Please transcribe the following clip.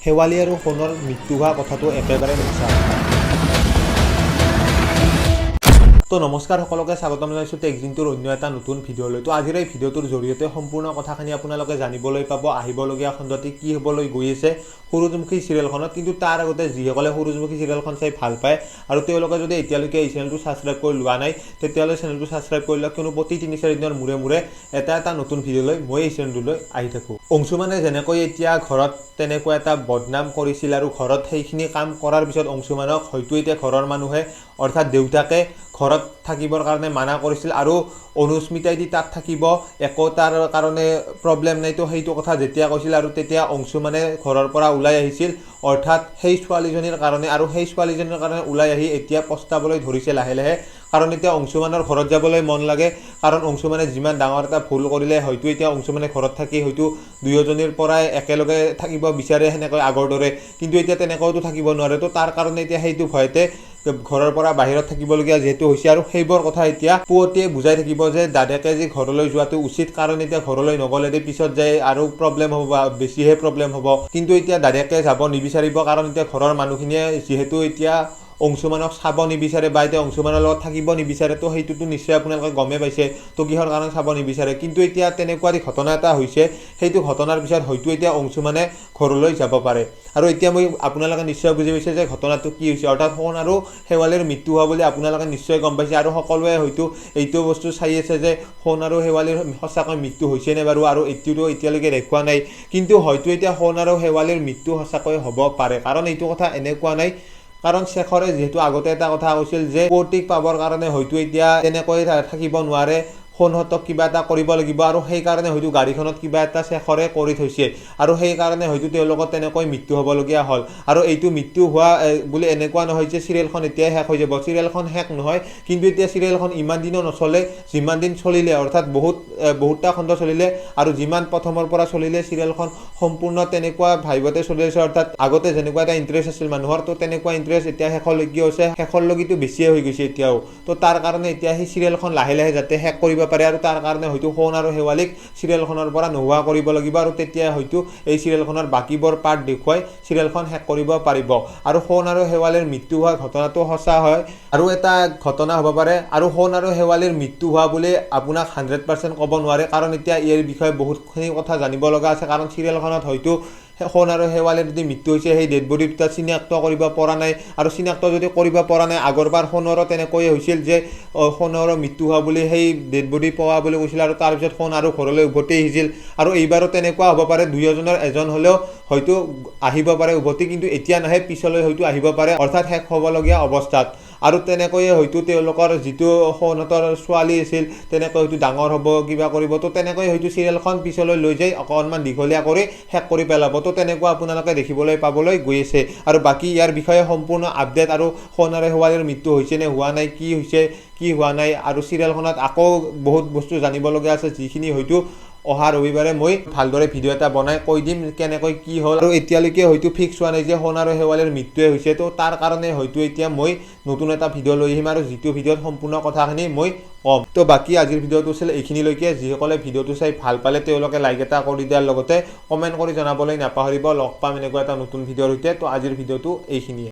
শেৱালি আৰু সোণৰ মৃত্যু হোৱা কথাটো একেবাৰে মিছা। তো নমস্কাৰ সকলোকে স্বাগতম জনাইছোঁ টেকজিনটোৰ অন্য এটা নতুন ভিডিঅ'লৈ। তো আজিৰ এই ভিডিঅ'টোৰ জৰিয়তে সম্পূৰ্ণ কথাখিনি আপোনালোকে জানিবলৈ পাব, আহিবলগীয়া খণ্ডতে কি হ'বলৈ গৈ আছে সূৰুযমুখী চিৰিয়েলখনত। কিন্তু তাৰ আগতে যিসকলে সূৰুযমুখী চিৰিয়েলখন চাই ভাল পায় আৰু তেওঁলোকে যদি এতিয়ালৈকে এই চেনেলটো ছাবস্ক্ৰাইব কৰি লোৱা নাই, তেতিয়াহ'লে চেনেলটো ছাবস্ক্ৰাইব কৰি লওক, কিয়নো প্ৰতি ৩-৪ দিনৰ মূৰে মূৰে এটা নতুন ভিডিঅ'লৈ মই এই চেনেলটোলৈ আহি থাকোঁ। অংশুমানে যেনেকৈ এতিয়া ঘৰত তেনেকুৱা এটা বদনাম কৰিছিল আৰু ঘৰত সেইখিনি কাম কৰাৰ পিছত অংশুমানক হয়তো এতিয়া ঘৰৰ মানুহে অৰ্থাৎ দেউতাকে ঘৰত থাকিবৰ কাৰণে মানা কৰিছিল আৰু অনুস্মিতাই দি তাত থাকিব, একো তাৰ কাৰণে প্ৰব্লেম নাই। তো সেইটো কথা যেতিয়া কৈছিল আৰু তেতিয়া অংশুমানে ঘৰৰ পৰা ওলাই আহিছিল, অৰ্থাৎ সেই ছোৱালীজনীৰ কাৰণে, আৰু সেই ছোৱালীজনীৰ কাৰণে ওলাই আহি এতিয়া পস্তাবলৈ ধৰিছে লাহে লাহে। কাৰণ এতিয়া অংশুমানৰ ঘৰত যাবলৈ মন লাগে, কাৰণ অংশুমানে যিমান ডাঙৰ এটা ভুল কৰিলে হয়তো এতিয়া অংশুমানে ঘৰত থাকি হয়তো দুয়োজনীৰ পৰাই একেলগে থাকিব বিচাৰে সেনেকৈ আগৰ দৰে, কিন্তু এতিয়া তেনেকৈতো থাকিব নোৱাৰে। তো তাৰ কাৰণে এতিয়া সেইটো ভয়তে ঘৰৰ পৰা বাহিৰত থাকিবলগীয়া যিহেতু হৈছে, আৰু সেইবোৰ কথা এতিয়া পুৱতিয়ে বুজাই থাকিব যে দাদাকে যে ঘৰলৈ যোৱাটো উচিত, কাৰণ এতিয়া ঘৰলৈ নগ'লে পিছত যায় আৰু প্ৰব্লেম হ'ব বা বেছিহে প্ৰব্লেম হ'ব। কিন্তু এতিয়া দাদাকে যাব নিবিচাৰিব, কাৰণ এতিয়া ঘৰৰ মানুহখিনিয়ে যিহেতু এতিয়া অংশুমানক চাব নিবিচাৰে বা এতিয়া অংশুমানৰ লগত থাকিব নিবিচাৰে। তো সেইটোতো নিশ্চয় আপোনালোকে গমেই পাইছে তো কিহৰ কাৰণে চাব নিবিচাৰে। কিন্তু এতিয়া তেনেকুৱা ঘটনা এটা হৈছে, সেইটো ঘটনাৰ পিছত হয়তো এতিয়া অংশুমানে ঘৰলৈ যাব পাৰে। আৰু এতিয়া মই আপোনালোকে নিশ্চয় বুজি পাইছে যে ঘটনাটো কি হৈছে, অৰ্থাৎ সোণ আৰু শেৱালিৰ মৃত্যু হোৱা বুলি আপোনালোকে নিশ্চয় গম পাইছে, আৰু সকলোৱে হয়তো এইটো বস্তু চাই আছে যে সোণ আৰু শেৱালিৰ সঁচাকৈ মৃত্যু হৈছেনে বাৰু, আৰু এইটোতো এতিয়ালৈকে দেখুওৱা নাই। কিন্তু হয়তো এতিয়া সোণ আৰু শেৱালিৰ মৃত্যু সঁচাকৈ হ'ব পাৰে, কাৰণ এইটো কথা এনেকুৱা নাই, কাৰণ শেখৰে যিহেতু আগতে এটা কথা কৈছিল যে কৌতিক পাবৰ কাৰণে হয়তো এতিয়া তেনেকৈ থাকিব নোৱাৰে, সোণহঁতক কিবা এটা কৰিব লাগিব, আৰু সেইকাৰণে হয়তো গাড়ীখনত কিবা এটা শেখৰে কৰি থৈছে, আৰু সেইকাৰণে হয়তো তেওঁলোকৰ তেনেকৈ মৃত্যু হ'বলগীয়া হ'ল। আৰু এইটো মৃত্যু হোৱা বুলি এনেকুৱা নহয় যে চিৰিয়েলখন এতিয়াই শেষ হৈ যাব, চিৰিয়েলখন শেষ নহয়। কিন্তু এতিয়া চিৰিয়েলখন ইমান দিনো নচলে, যিমান দিন চলিলে, অৰ্থাৎ বহুতটা খণ্ড চলিলে, আৰু যিমান প্ৰথমৰ পৰা চলিলে চিৰিয়েলখন সম্পূৰ্ণ তেনেকুৱা ভাইবতে চলি আছে, অৰ্থাৎ আগতে যেনেকুৱা এটা ইণ্টাৰেষ্ট আছিল মানুহৰ, তো তেনেকুৱা ইণ্টাৰেষ্ট এতিয়া শেষলৈকে হৈছে, শেষৰলৈকেতো বেছিয়ে হৈ গৈছে এতিয়াও। তো তাৰ কাৰণে এতিয়া সেই চিৰিয়েলখন লাহে লাহে যাতে শেষ কৰিব পাৰে, আৰু তাৰ কাৰণে হয়তো সোণ আৰু শেৱালিক চিৰিয়েলখনৰ পৰা নোহোৱা কৰিব লাগিব, আৰু তেতিয়া হয়তো এই চিৰিয়েলখনৰ বাকীবোৰ পাৰ্ট দেখুৱাই চিৰিয়েলখন শেষ কৰিব পাৰিব। আৰু সোণ আৰু শেৱালিৰ মৃত্যু হোৱা ঘটনাটো সঁচা হয়, আৰু এটা ঘটনা হ'ব পাৰে, আৰু সোণ আৰু শেৱালিৰ মৃত্যু হোৱা বুলি আপোনাক 100% ক'ব নোৱাৰে, কাৰণ এতিয়া ইয়াৰ বিষয়ে বহুতখিনি কথা জানিব লগা আছে। কাৰণ চিৰিয়েলখনত হয়তো সোণ আৰু শেৱালিৰ যদি মৃত্যু হৈছে, সেই ডেড বডি দুটা চিনাক্ত কৰিব পৰা নাই, আৰু চিনাক্ত যদি কৰিব পৰা নাই, আগৰবাৰ সোণৰো তেনেকৈয়ে হৈছিল যে সোণৰো মৃত্যু হোৱা বুলি সেই ডেড বডি পোৱা বুলি কৈছিল, আৰু তাৰপিছত সোণ আৰু ঘৰলৈ উভতি আহিছিল। আৰু এইবাৰো তেনেকুৱা হ'ব পাৰে, দুয়োজনৰ এজন হ'লেও হয়তো আহিব পাৰে উভতি, কিন্তু এতিয়া নাহে, পিছলৈ হয়তো আহিব পাৰে, অৰ্থাৎ শেষ হ'বলগীয়া অৱস্থাত। আৰু তেনেকৈয়ে হয়তো তেওঁলোকৰ যিটো সোণহঁতৰ ছোৱালী আছিল তেনেকৈ হয়তো ডাঙৰ হ'ব, কিবা কৰিব। তো তেনেকৈ হয়তো চিৰিয়েলখন পিছলৈ লৈ যায়, অকণমান দীঘলীয়া কৰি শেষ কৰি পেলাব। তো তেনেকুৱা আপোনালোকে দেখিবলৈ পাবলৈ গৈ আছে। আৰু বাকী ইয়াৰ বিষয়ে সম্পূৰ্ণ আপডেট, আৰু সোণ আৰু শেৱালিৰ মৃত্যু হৈছে নে হোৱা নাই, কি হৈছে কি হোৱা নাই, আৰু চিৰিয়েলখনত আকৌ বহুত বস্তু জানিবলগীয়া আছে, যিখিনি হয়তো অহা ৰবিবাৰে মই ভালদৰে ভিডিঅ' এটা বনাই কৈ দিম কেনেকৈ কি হ'ল। আৰু এতিয়ালৈকে হয়তো ফিক্স হোৱা নাই যে সোণ আৰু শেৱালিৰ মৃত্যুৱে হৈছে, তো তাৰ কাৰণে হয়তো এতিয়া মই নতুন এটা ভিডিঅ' লৈ আহিম, আৰু যিটো ভিডিঅ'ত সম্পূৰ্ণ কথাখিনি মই ক'ম। তো বাকী আজিৰ ভিডিঅ'টো আছিল এইখিনিলৈকে। যিসকলে ভিডিঅ'টো চাই ভাল পালে তেওঁলোকে লাইক এটা কৰি দিয়াৰ লগতে কমেণ্ট কৰি জনাবলৈ নাপাহৰিব। লগ পাম এনেকুৱা এটা নতুন ভিডিঅ'ৰ সৈতে। তো আজিৰ ভিডিঅ'টো এইখিনিয়ে।